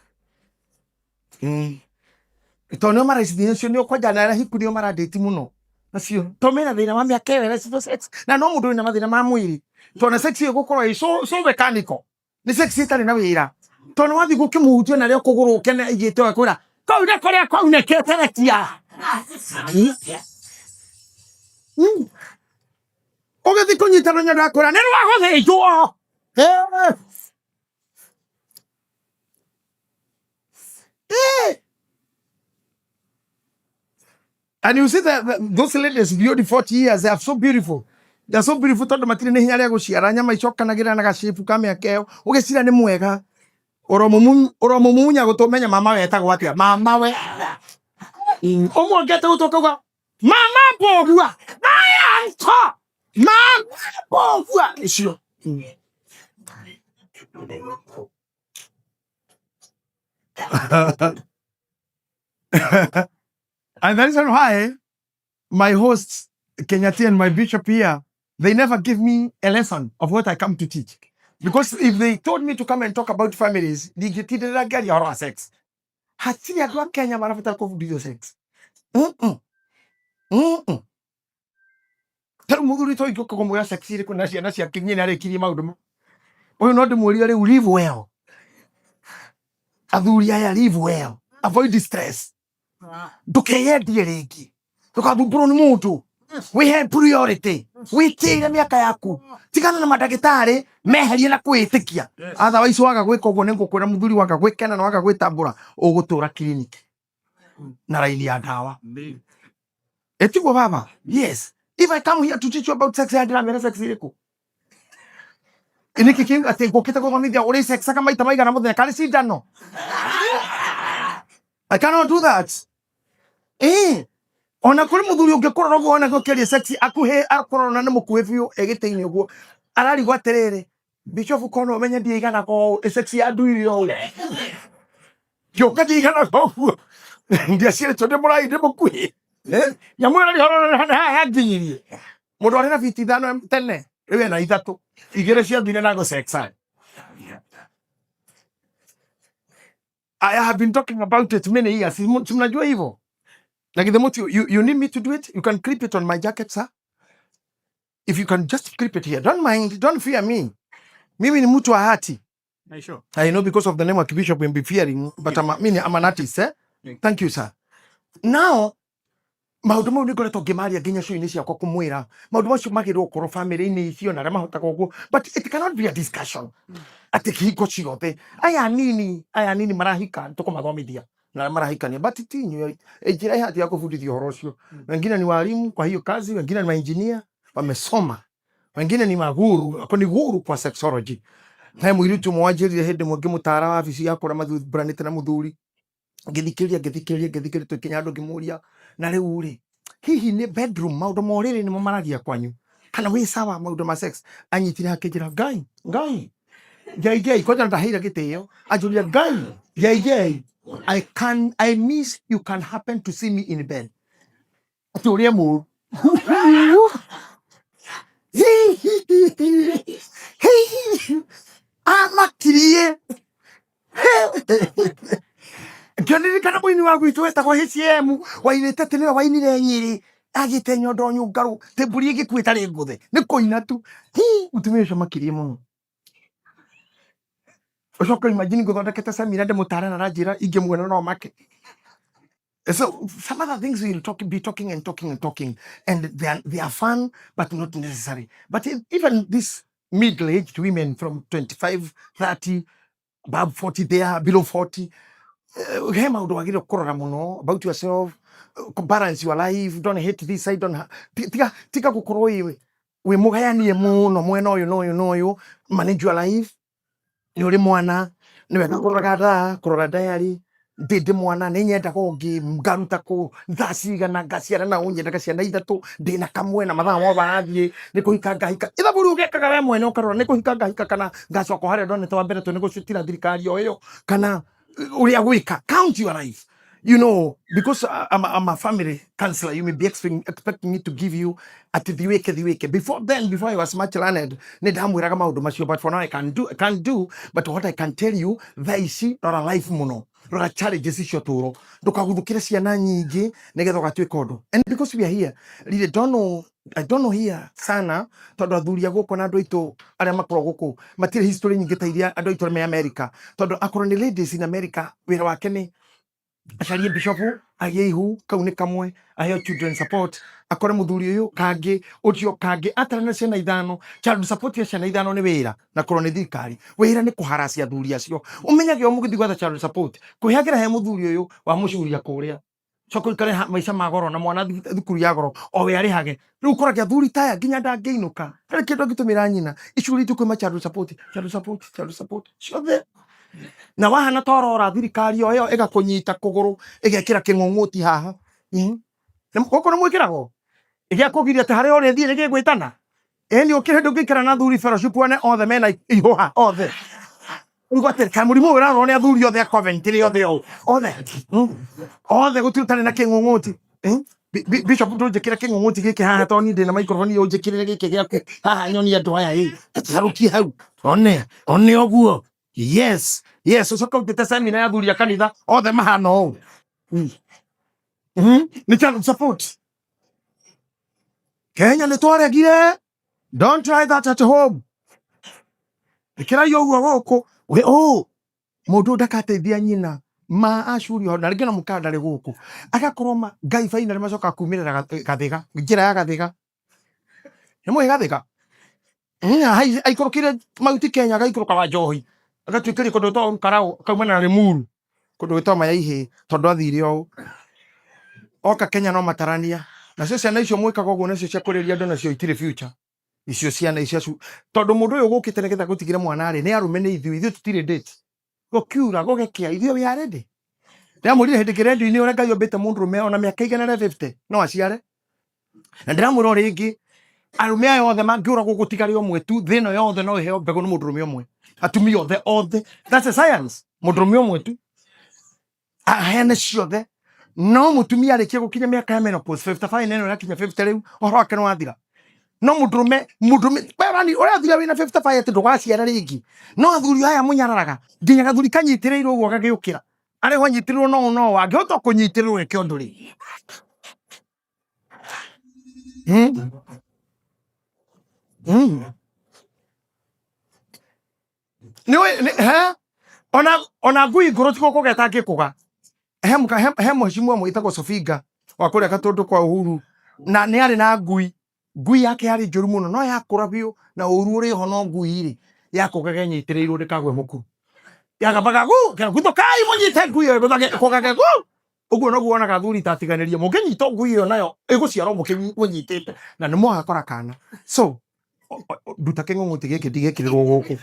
ito no mara icithina cio ni ukwanja na hiku ni mara date muno acio to mena thina wa miaka ewera cio sex na no mundu ni mathina ma mwiri to na sex igukorwo so mechanical ni sex itari na wira to no wathi gukimuhutio na rio kuguru kene igite wakwira kau na korea kau ne keteretia ogethi kunyitana nya ndakora ni rwagothe ijo and you see that those ladies beyond 40 years, they are so beautiful. They are so beautiful. Tondu matire ni hinya ria guciara nyama icokanagira na gacipu ka miaka iyo ugicira ni mwega uromumunya gutumenya mama wetagwo atia mama we omongete gutoka mama bogua aya nto mama bogua icio and that is why my hosts, Kenyati and my bishop here, they never give me a lesson of what I come to teach. Because if they told me to come and talk about families, they get your sex. Hatiri adwa Kenya marafata ko video sex. Tell muduri to iko ko moya sexy ko na cia kinyi na rekiri maundu. Oyo no ndimuri ari live well. Athuri aya live well. Avoid distress. Ndukeyendie ringi ndukathumbũrwo nĩ mũndũ wihe priority witĩire mĩaka yaku tigana na mandagĩtarĩ meherie na kwĩĩtĩkia otherwise waga gwĩka ũguo nĩngũkwĩra mũthuri waga gwĩkena na waga gwĩtambũra ũgũtũra kiriniki na raini ya ndawa etiguo baba. Yes, if I come here to teach you about sex ndĩramera sex ĩrĩkũ nĩkĩ kĩu atĩ ngũkĩte gũthomithia ũrĩ sex kama maita maigana mũthenya karĩ cindano. I cannot do that. Ona kuri muthuri ungikorwo uguo ona gokeria sexy akuhe akorona ni mukuhe biu egite-ini uguo ararigwo atiriri bishop kono umenye ndiigana ko sexy anduire o yoka ndiigana ko ndia cire tonde murai ndi mukuhe nyamwera ri horona ha nginyirie mundu ari na biti thano tene riwe na ithatu igire cia thine na go sexa. I have been talking about it many years. Mnajua hivyo? Like the most you need me to do it, you can clip it on my jacket, sir. If you can just clip it here, don't mind, don't fear me. Mimi ni mtu wa hati. Sure. I know because of the name Archbishop will be fearing, but I'm an artist, eh? Thank you, sir. Now, maundu mau nigore to gemaria ginya show ini ciakwa kumwira maundu macio magirwo koro family-ini icio na ramahota koguo, but it cannot be a discussion ati kiko ciothe aya nini marahika tukumathomithia na marahikania, but tinyu njira ihati ya kufundithia uhoro ucio. Wengine ni walimu kwa hiyo kazi, wengine ni maengineer wamesoma, wengine ni maguru ako ni guru kwa sexology. Na mwiritu mwajiri hende mwangi mutara wa afisi yako na mathuranite na muthuri ngithikiriria tukinya andu ngimuria na riu ri hihi ni bedroom maundu ma uriri ni mo maragia kwanyu kana wi sawa maundu ma sex anyitire akinjira ngai kwanja ndaheire gitio ajuria ngai I miss you can happen to see me in bed aturia mu amakirie ngionirikana mwini wa gwitu wetagwo HCM wainite tene wainire Nyeri agite nyondo nyungaru temburi igikuita ri nguthe ni kuina tu mutumia ucio makirie muno ucoka imagine nguthondekete semina ndimutara na ranjira ingimwona no make. So some other things we'll be talking and they are fun but not necessary. But even these middle-aged women from 25, 30, above 40 there, below 40, he maundu wagire kurora muno about yourself, balance your life, don't hate this side, don't tiga gukorwo we mugayanie muno mwena uyu manage your life. Ni uri mwana ni wega kurora diary ndindi mwana ni nyenda ko ngaruta ko thacigana ngaciara na unyenda gaciana ithatu ndina kamwe na mathaa mo barathie ni kuhika ngahika ithaburi ugekaga we mwene ukarora ni kuhika ngahika kana ngacoka haria ndonete wa mbere tu ni gucutira thirikari o iyo kana uria gwika. Count your life, because I'm a family counselor. You may be expecting me to give you at the wake. Before I was much learned, but for now I can't do. But what I can tell you, that is not a life mono. Rora challenges icio turo ndukaguthukire ciana nyingi nigetha gatwika undu. And because we are here, really I don't know here sana tondu athuri a guku na andu aitu aria makoro guku matire history nyingi ta iria andu aitu me America tondu akorwo ni ladies in America wira wake ni acarie bishop agie ihu kau ni kamwe aheo children support akore muthuri uyu kangi ucio kangi atara na ciana ithano child support ya ciana ithano ni wira na korwo ni thirikari wira ni kuharacia athuri acio umenyage o mugithi gwatha child support kuhiagira he muthuri uyu wa mucuria kuria coko ikare maisha magoro na mwana thukuru ya goro o we ari hage riu koragia athuri taya nginya ndangeinuka kare kindu gitumira nyina icuri tu kwima child support ciothe na wahana torora thirikari o yo igakunyita kuguru igekira king'ong'oti haha goko ni mwikirago igiakugiria ati haria uri thie ni gigwitana ni ukire ndungikira na thuri fellowship one othe mena ihoha othe ugote kamurimu uraro ni athuri othe a Coventry othe gututane na king'ong'oti Bishop ndunjikira king'ong'oti giki haha toni ndina microphone yo njikirire giki giaku haha nyoni andu aya taruki hau one oguo. Yes, ucoka utete semina ya athuri a kanitha othe mahana o ni child support Kenya ni twaregire. Don't try that at home. Ikira yo guku we mundu ndakateithia nyina ma acuri ho na ringina mukanda ri guku agakoroma ngai final macoka kumirira gathiga njira ya gathiga ni mwe gathiga hai aikorokire mauti Kenya gaikoroka wa Njohi agatwikiri kundu to karau kaumana na Limuru kundu to maya ihe tondu athire o oka Kenya no matarania na cio ciana icio mwikaga uguo nacio cia kuriria andu nacio itire future icio ciana icio tondu mundu uyu gukite nigetha gutigire mwana ari ni arume ni ithui tutire date gokiura gogekia ithui we are ready ndamurire hindi kirendu-ini uria ngai ombite mundu rume ona miaka igana na 50 no aciare na ndiramwira ringi arume ayo othe mangiura gugutigari omwe tu thino yothe no iheo mbegu ni mundu rume omwe atumia othe that's a science mundu rume omwe tu ahene ciothe no mutumia arikie gukinya miaka ya menopause 55 neno yakinya 50 riu ohoro wake no wathira no mundurume werani uria athira wina 55 ati ndugaciara ringi no athuri aya munyararaga nginya gathuri kanyitirirwo uguo gagiukira ari ho nyitirirwo no wangihota kunyitirirwo eke undu ri ona ngui nguru tiko kugeta ngikuga he mheshimiwa mwitagwo Sofinga wa kuria Gatundu kwa Uhuru na ni ari na ngui yake yari njuru muno no yakura biu na uru uri ho no ngui ri yakugage nyitirirwo ndikagwe mukuru yagabaga guto kai munyite ngui yo guthage kugage uguo no guona gathuri tatiganiria mukinyito ngui yo nayo iguciaro mukinyitite na ni mwagakora kana so nduta king'ong'oti giki ndigekirirwo guku.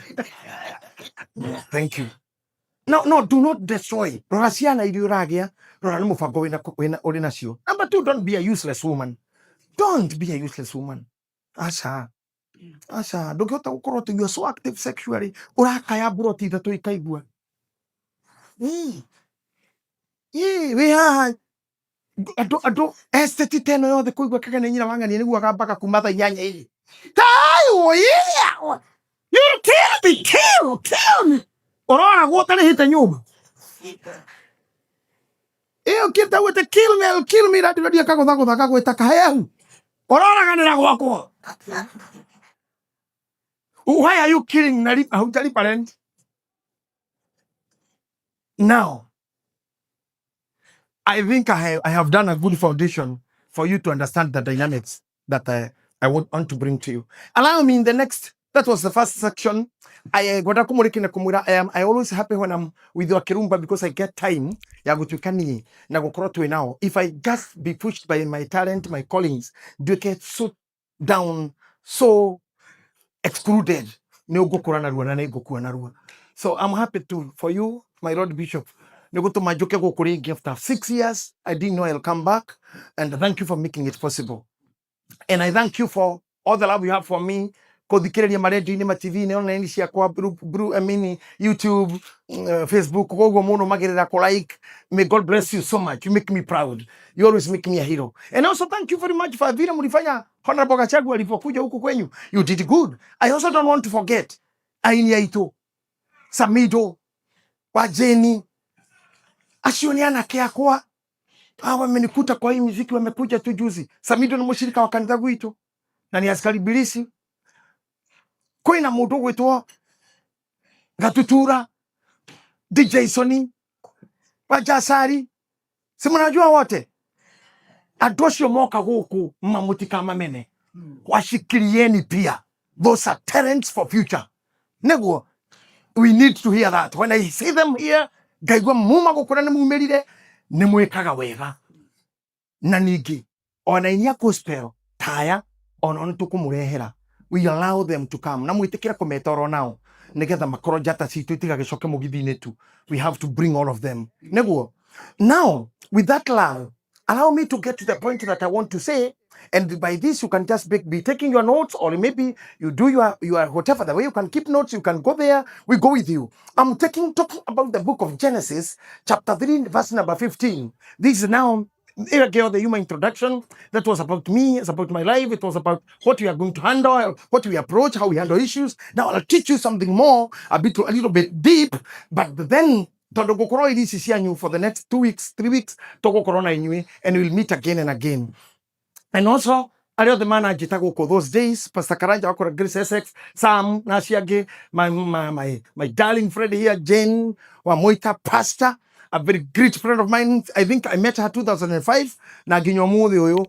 Thank you. No, do not destroy. Rora ciana iria uragia, rora nĩ mũbango wĩna ũrĩ nacio. Number 2, don't be a useless woman. Don't be a useless woman. Aca. Ndũngĩhota gũkorwo atĩ you're so active sexually. Ũrakaya buroti 3 ikaigua. Wĩ haha. Andũ estate teno yothe kũigua kagene nyina wang'ania nĩguo agambaka kuma thaa 8 ĩrĩ. You kill me. Orora guota rĩhĩte nyũmba. Ũkĩte gwĩte kill me radiradia kagũthagũtha kagwĩta kahehu. Ororaganĩra gwakwa. Why are you killing Naripa? Hautari parent? Now, I think I have done a good foundation for you to understand the dynamics that I want to bring to you. Allow me in the next, that was the first section. I always happy when I'm with your Kirumba because I get time. Now, if I just be pushed by my talent, my callings, do get so down, so excluded. So I'm happy for you, my Lord Bishop. After 6 years, I didn't know I'll come back. And thank you for making it possible. And I thank you for all the love you have for me. TV, YouTube, Facebook, may God bless you so much. You make me proud. You always make me a hero. And also thank you very much for vile mlifanya Honorable Gachagua alipokuja huku kwenyu. You did good. I also don't want to forget Ainiaito, Samido, Wajeni, Asioniana Keakwa. Wamenikuta kwa hii muziki, wamekuja tu juzi. Samido ni mshirika wa kanisa gwitu. Na ni askari bilisi. Kwina mundu gwitwo Gatutura, DJ Soni, Wajasari, si mnajua wote. Adoshio moka guku mamutika mamene. Washikirieni pia. Those are talents for future. Nego, we need to hear that. When I see them here, gaigwa muma gukura ni mumerire, ni mwekaga wega. Na nigi, ona inia gospel, taya, ona tukumurehera. We allow them to come. Na mwitikira kometoro nao. Negetha makoro jata si tuitika geshoke mugithine tu. We have to bring all of them. Nego. Now, with that love, allow me to get to the point that I want to say. And by this, you can just be taking your notes, or maybe you do your whatever. The way you can keep notes, you can go there. We go with you. I'm talking about the book of Genesis, chapter 3, verse number 15. This is now the human introduction. That was about me. It's about my life. It was about what we are going to handle, what we approach, how we handle issues. Now I'll teach you something more, a little bit deep. But then for the next 2 weeks, 3 weeks, and we'll meet again and again. And also, the man Gitahi those days, Pastor Karanja, Grace Essex, Sam, Nashiage, my darling friend here, Jane, Wamoita, Pastor, a very great friend of mine. I think I met her 2005. Na ginyomudi oyo.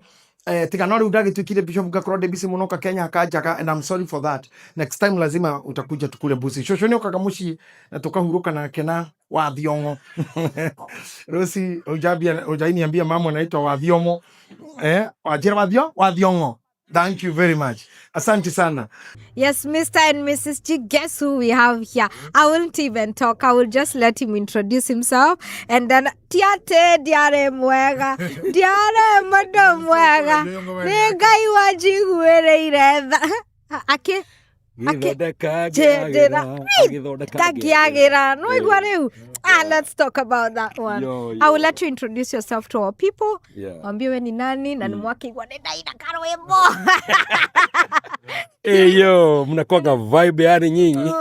Tikanori udagi tukile Bishop Gakrode bisi munoka Kenya kajaga, and I'm sorry for that. Next time lazima utakuja tukule busi. Shoshonyo kakamushi na toka huruka na kena wa Thiongo. Rosi ujaini ambia mama anaitwa wa Thiongo. Wajira wa Thiongo. Thank you very much. Asante sana. Yes, Mr. and Mrs. G, guess who we have here? I won't even talk. I will just let him introduce himself. And then, Tiate, Diare Mwega, Diare Madam Mwega, Nega Iwaji Huere, Ake. Let's talk about that one. I will let you introduce yourself to our people. Wambiwe ni nani na nimwaki kwa nenda karwembo. Yo, mnakuwa vibe yani nyinyi.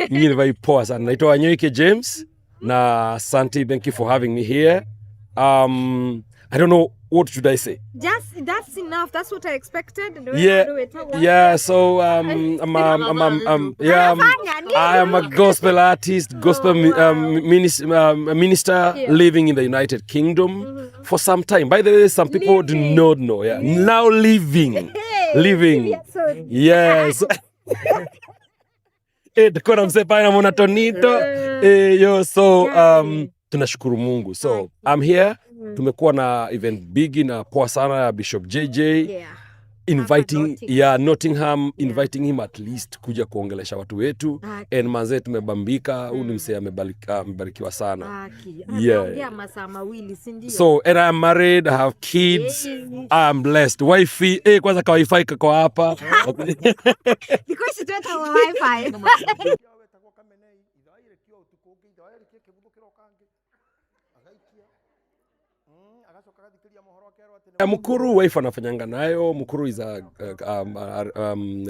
Nyinyi ni vibe poa sana. Naitwa Wanyoike James na asante, thank you for having me here. I don't know, what should I say? Just that's enough. That's what I expected. Yeah. So I am a gospel artist, gospel minister living in the United Kingdom for some time. By the way, some people do not know. Yeah, now living. Yes. So tunashukuru Mungu. So I'm here. Tumekuwa na event big na poa sana ya Bishop JJ. inviting Nottingham inviting him at least kuja kuongelesha watu wetu and manze tumebambika. Huyu ni msee amebarikiwa sana. Anaongea masaa mawili, si ndio? So and I'm married, I have kids. I'm blessed. Wifi kwanza ka wifi kako hapa. Because you don't have wifi. Mukuru wife anafanyanga nayo. Mukuru is a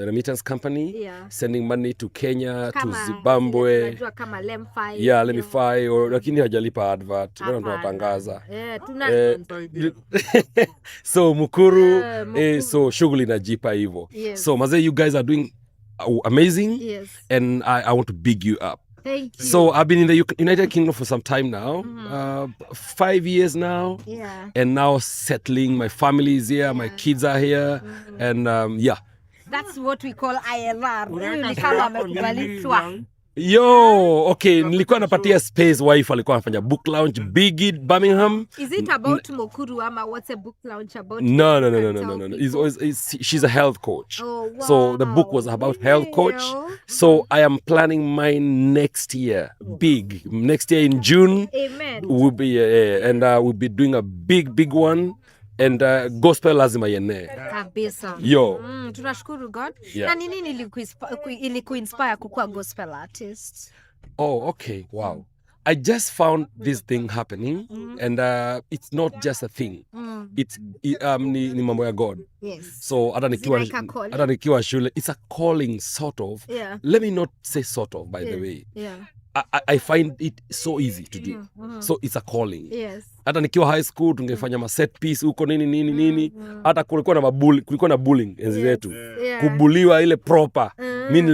remittance company sending money to Kenya, to Zimbabwe. Kama Lemfi. Yeah, Lemfi lakini hajalipa advert. Bado tunatangaza. So Mukuru so shughuli inajipa hivyo. So maze, you guys are doing amazing and I want to big you up. Thank you. So I've been in the United Kingdom for some time now, 5 years now, and now settling. My family is here, my kids are here, and that's what we call ILR. Yo, okay, nilikuwa napatia space. Wife alikuwa anafanya book lounge big Birmingham. Is it about Mukuru ama what's a book lounge about? No. She's a health coach. Oh, wow. So the book was about health coach. So I am planning mine next year, big. Next year in June. Amen. We'll be we'll be doing a big one. And gospel lazima yene. Kabisa. Yo. Tunashukuru God. Na nini ilikuinspire kukuwa gospel artist? Oh, okay. Wow. I just found this thing happening and it's not just a thing. It's ni mambo ya God. Yes. So hata nikiwa shule, it's a calling sort of. Yeah. Let me not say sort of, by the way. Yeah. I find it so easy to do. So it's a calling. Yes. Hata nikiwa high school tungefanya ma set piece huko nini. Hata kulikuwa na bullying enzi zetu. Kubuliwa ile proper. Mimi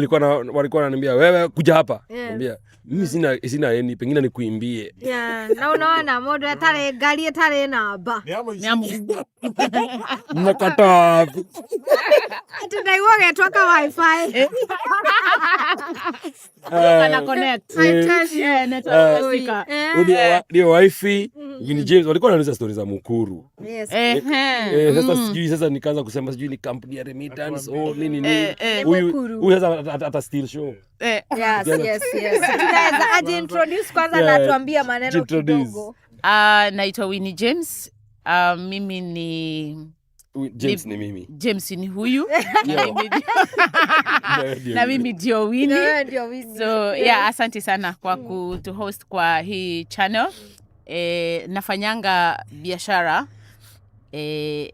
walikuwa wananiambia wewe kuja hapa. Niambia mimi sina eni, pengine nikuimbie. Na unaona modo atare gari atare namba. Mnakataa. Tunaiwa getwaka wifi. Ana connect. Ndio wifi. Ni James walikuwa wanauliza stories za Mukuru. Yes. Sasa nikaanza kusema sijui ni company ya remittance nini. Huyu sasa ata still show. Yes. Tunaweza aje introduce kwanza na tuambie maneno kidogo. Naitwa Winnie James. Mimi ni James ni mimi. James ni huyu. Na mimi ndio Winnie. So asante sana kwa kutuhost kwa hii channel. Nafanyanga biashara.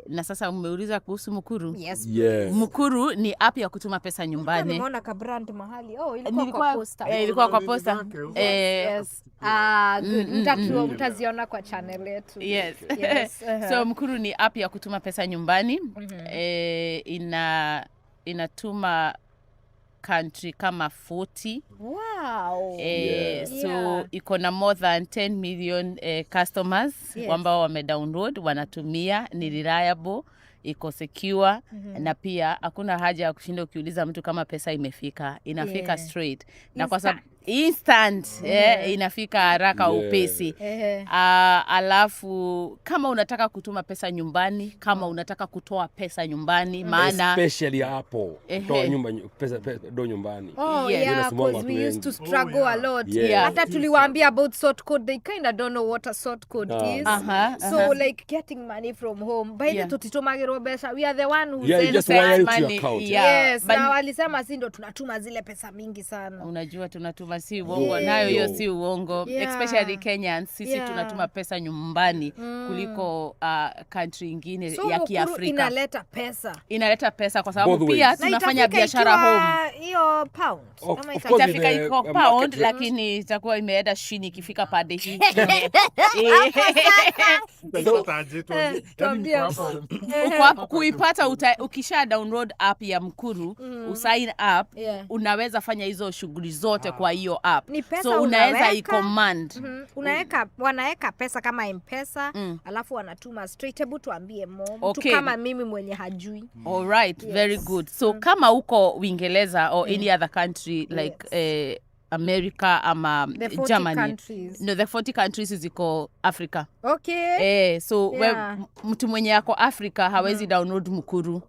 Na sasa umeuliza kuhusu Mukuru. Yes. Mukuru ni app ya kutuma pesa nyumbani. Nimeona ka brand mahali. Ilikuwa kwa posta. Ilikuwa kwa posta. Yes. Mtaziona kwa channel yetu. Yes. So Mukuru ni app ya kutuma pesa nyumbani. Inatuma country kama 40. Wow. So iko na more than 10 million customers ambao wamedownload, wanatumia, ni reliable, iko secure, na pia hakuna haja ya kushinda ukiuliza mtu kama pesa imefika. Inafika straight. Na kwa sababu instant inafika haraka upesi. Alafu kama unataka kutuma pesa nyumbani, kama unataka kutoa pesa nyumbani, maana especially hapo kutoa pesa do nyumbani. Because we used to struggle a lot. Hata tuliwaambia about sort code, they kind of don't know what a sort code is. So like getting money from home, by the tutomagiro pesa, we are the one who sends money. Yes, na walisema si ndo tunatuma zile pesa mingi sana. Unajua tunatuma si uongo, nayo hiyo si uongo. Especially Kenyans, sisi tunatuma pesa nyumbani kuliko country ingine ya Kiafrika. Inaleta pesa kwa sababu pia tunafanya biashara home. Hiyo pound. Itafika iko pound, lakini itakuwa imeenda chini ikifika pande hii. Kuipata ukisha download app ya Mukuru, usign up, unaweza fanya hizo shughuli zote kwa hiyo app. So unaweza i-command. Wanaweka pesa kama M-Pesa, alafu wanatuma straight. Hebu tuambie mtu kama mimi mwenye hajui. All right, very good. So kama uko Uingereza or any other country like America ama Germany. No, the 40 countries ziko Africa. Okay. So mtu mwenye yako Africa hawezi download Mukuru.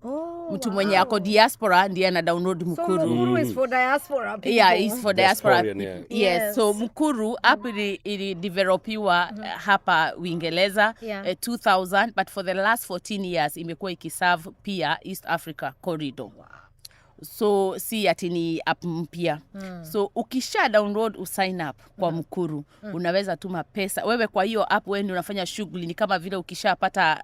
mtu mwenye ako diaspora ndiye ana download Mukuru. So Mukuru is for diaspora people. Yeah, it's for diaspora. Diasporian, Yes. So Mukuru app ili developiwa hapa Uingereza 2000, but for the last 14 years imekuwa ikiserve pia East Africa corridor. So si ati ni app mpya. So ukisha download usign up kwa Mukuru, unaweza tuma pesa. Wewe kwa hiyo app wewe ndio unafanya shughuli, ni kama vile ukishapata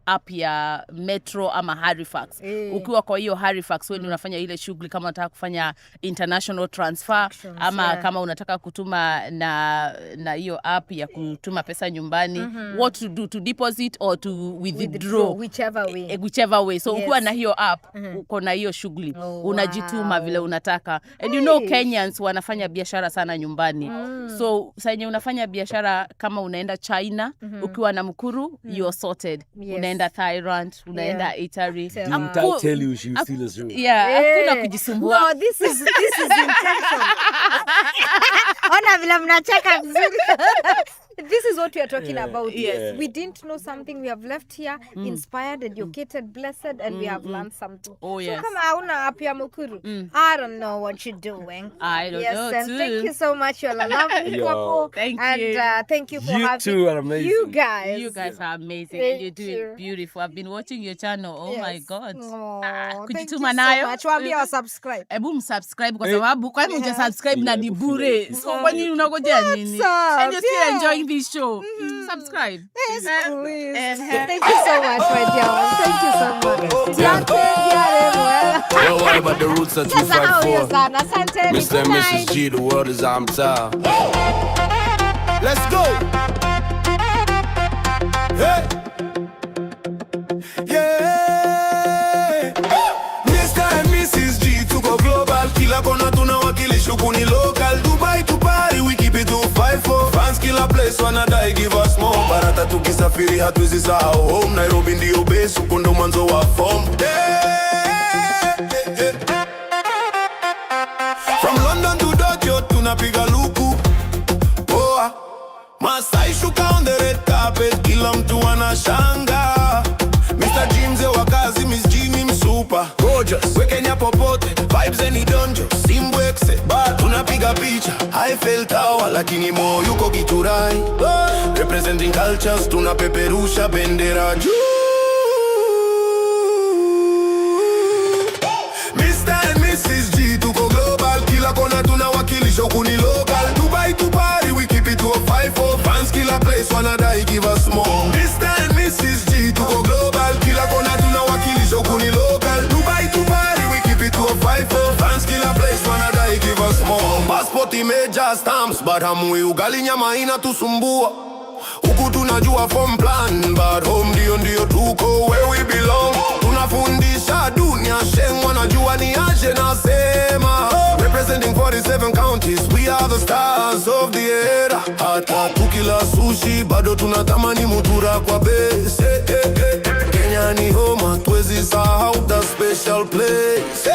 app ya Metro ama Halifax. Ukiwa kwa hiyo Halifax wewe unafanya ile shughuli kama unataka kufanya international transfer ama kama unataka kutuma na hiyo app ya kutuma pesa nyumbani, what to do, to deposit or to withdraw, whichever way. So ukiwa na hiyo app uko na hiyo shughuli, unajituma vile unataka. And you know Kenyans wanafanya biashara sana nyumbani. So sasa unafanya biashara kama unaenda China, ukiwa na Mukuru you're sorted. Unaenda Thailand, unaenda Italy. Didn't I tell you she was still a zoo? Yeah, hakuna kujisumbua. No, this is intention. Ona vile mnacheka vizuri. This is what we are talking about. Yes. We didn't know something. We have left here inspired, educated, blessed, and we have learned something. Oh, yes. So kama hauna app ya Mukuru, I don't know what you're doing. I don't know and too. thank you so much. You're a lovely couple. Thank and, you. Thank you for You having two are amazing. you guys. You guys are amazing. Thank And you're doing you. beautiful. I've been watching your channel. Oh my God. Oh, thank you kujituma so nayo. much. Waambie wa subscribe. Ebu msubscribe kwa sababu kwa nini unasubscribe na ni bure? So kwa nini unangojea nini? up? And you're still Yeah. enjoying this show. Subscribe. Yes, please. And- Thank you so much, my dear one. Thank you so much. Don't worry about the roots of Sasa hao hiyo 254. sana. Asante. Mr. and Good night. Mrs. G, the world is on top. Let's go. Hey. Yeah. Mr. and Mrs. G, tuko global. Kila kona tunawakilisha huku ni local. Dubai to Paris, we keep it 254. Fans kila place wanadai give us more. Barata tukisafiri hatuwezi sahau home. Nairobi ndio base, huko ndo mwanzo wa form. From London to Tokyo tunapiga luku. Poa Masai shuka on the red carpet, kila mtu anashanga. Mr. G mzee wa kazi, Miss G ni msupa gorgeous. We Kenya popote, vibes any donjo. Simbwekse, but tunapiga picha Eiffel Tower, lakini mo yuko Gitahi. Representing cultures, tunapeperusha bendera juu. Mr. and Mrs. G, tuko global. Kila kona tunawakilisha huku ni local. Dubai to Paris, we keep it 254. Fans kila place wanadai give us more. Mr. and Mrs. G, tuko global. Kila kona tunawakilisha huku ni local. Dubai to Paris, we keep it 254. Fans kila place wanadai give us more. Passport imejaa stamps, but hamui ugali nyama inatusumbua. Huku tunajua form plan, but home ndio tuko where we belong. Tunafundisha dunia sheng, wanajua ni aje nasema. Representing 47 counties, we are the stars of the era. Hata tukila sushi, bado tunatamani mutura kwa base. Kenya ni home, hatuwezi sahau the special place.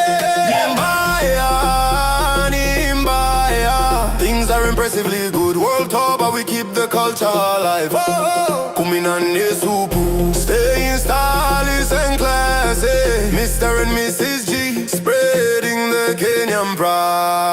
Ni mbaya, ni mbaya. Things are impressively good, world tour, but we keep the culture alive. Kuminane supu, staying stylish and classy. Mr. and Mrs. G, spreading the Kenyan pride.